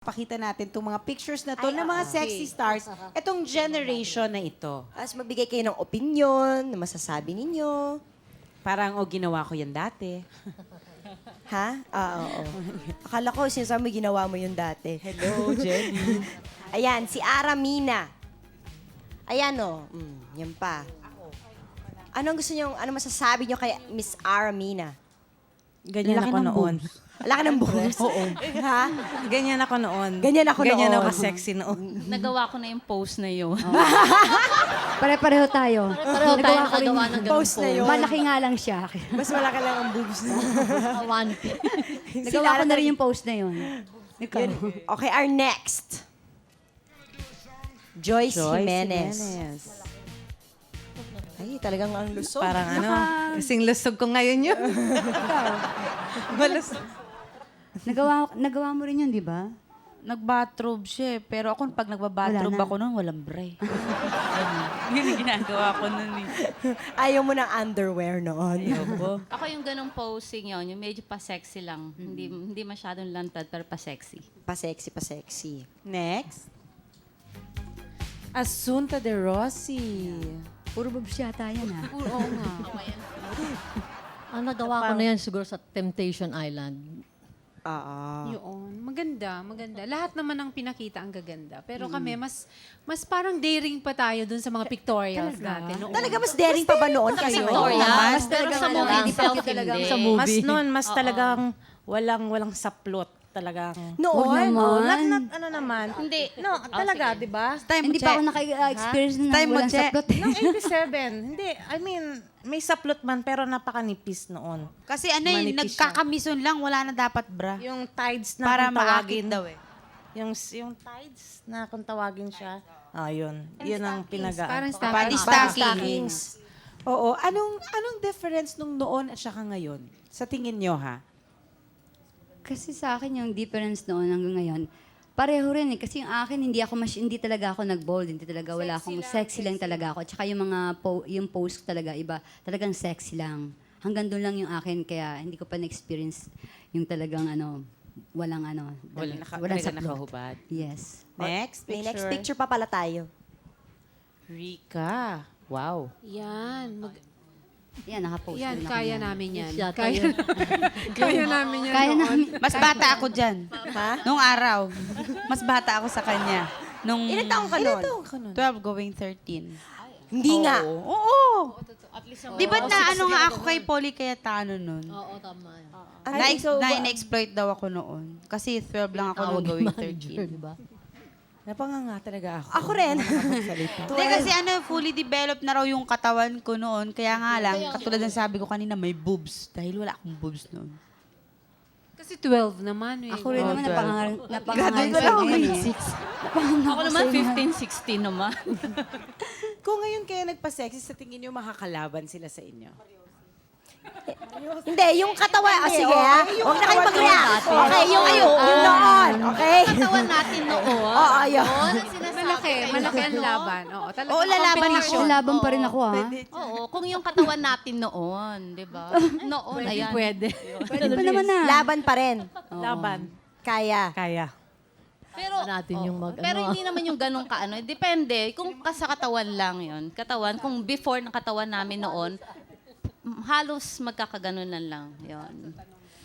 Pakita natin itong mga pictures na to ng mga sexy stars, itong generation na ito. As magbigay kayo ng opinion, na masasabi ninyo. Parang, ginawa ko yan dati. Ha? Oo. Akala ko, sinasabi mo, ginawa mo yun dati. Hello, Jenny. Ayan, si Aramina. Ayan o. Yan pa. Anong gusto nyo, ano masasabi nyo kay Miss Aramina? Ganyan ako noon. Wala ka ng buhos? Oo. Ha? Ganyan ako noon. Ganyan ako Ganyan noon. ako sexy noon. Nagawa ko na yung post na yun. Pare-pareho tayo. Pareho tayo Nagawa ko rin nakagawa yun. ng ganun Post na yun. Malaki nga lang siya. Mas malaki lang ang boobs na. One Nagawa ko na rin yung post na yun. Ikaw. Okay, our next. Joyce Jimenez. Ay, talagang ang lusog. Parang kasing lusog ko ngayon yun. Malusog. Nagawa mo rin yun, di ba? Nag-bathrobe siya eh. Pero ako, pag nagba-bathrobe Wala na. ako nun, walang bra. Yun yung ginagawa ko nun eh. Ayaw mo ng underwear noon. Ayoko. Ako yung ganong posing yun, yung medyo pa-sexy lang. Hindi masyadong lantad, pero pa-sexy. Pa-sexy. Next. Asunta de Rossi. Puro boobs yata yan, ha? Oo nga. Ang nagawa ko na yan siguro sa Temptation Island. Yun. Maganda, maganda. Lahat naman ng pinakita ang gaganda. Pero kami, mas parang daring pa tayo dun sa mga pictorials natin. noon. Talaga mas daring pa ba noon kayo? Mas pero sa ano movie, lang, di pa self talaga hindi. sa Mas noon, mas talagang walang saplot. Talagang. Noon? Huwag naman. Ano naman? Hindi. No, talaga, di ba? Hindi pa ako naka-experience na Time mo, walang Che. saplot. Noong 87. Hindi, I mean, may saplot man pero napakanipis noon. Kasi ano yun, Manipis siya. nagkakamison lang, wala na dapat bra. Yung tides na Para kung maakit tawagin. daw eh. Yung tides na kung tawagin siya. Yun. Yun ang pinaga. Parang Pati stockings. stockings. Oo, anong difference nung noon at saka ngayon? Sa tingin nyo, ha? Kasi sa akin yung difference noon hanggang ngayon, pareho rin eh. Kasi yung akin, hindi talaga ako nag-bold. Hindi talaga, wala akong sexy lang talaga ako. Tsaka yung mga, yung post ko talaga, iba, talagang sexy lang. Hanggang doon lang yung akin, kaya hindi ko pa na-experience yung talagang walang Walang saplot. nakahubad. Yes. Next May picture. next picture pa pala tayo. Rika. Wow. Yan. Yan, nakapost. Yan, din ako kaya niyan. namin yan. Yata Kaya, yun. kaya namin yan Kaya noon. namin. Mas bata ako dyan. Ha? Nung araw. Mas bata ako sa kanya. Nung Ilan taong ka Ilan noon? taong ka nun? 12 going 13. Hindi nga. Oo. At least Di ba na ano nga ako kay Polly Cayetano nun? Oo, tama. Yan. Na-exploit daw ako noon. Kasi 12 lang ako nung going 13. Di ba? Napanganga talaga ako. Ako rin. Hindi kasi fully developed na raw yung katawan ko noon. Kaya nga lang, katulad ng sabi ko kanina, may boobs. Dahil wala akong boobs noon. Kasi 12 naman. Eh. Ako rin naman, 12. napangangalan sa ngayon eh. Ako naman 15, 16 naman. Kung ngayon kayo nagpa-sexy, sa tingin nyo makakalaban sila sa inyo? Hindi, yung katawan. Sige ha. Huwag na kayo mag-react. Okay, yung noon. Okay? Katawan natin noon. Oo, yun. Malaki ang laban. Oo, talaga. Oo, lalaban ako. Laban pa rin ako, ha? Oo, kung yung katawan natin noon, di ba? Noon, ayan. Pwede. Pwede pa naman na. Laban pa rin. Laban. Kaya. Kaya. Pero natin yung pero hindi naman yung ganong kaano. Depende. Kung sa katawan lang yon. Katawan, kung before ng katawan namin noon, halos magkakaganon lang. Yon.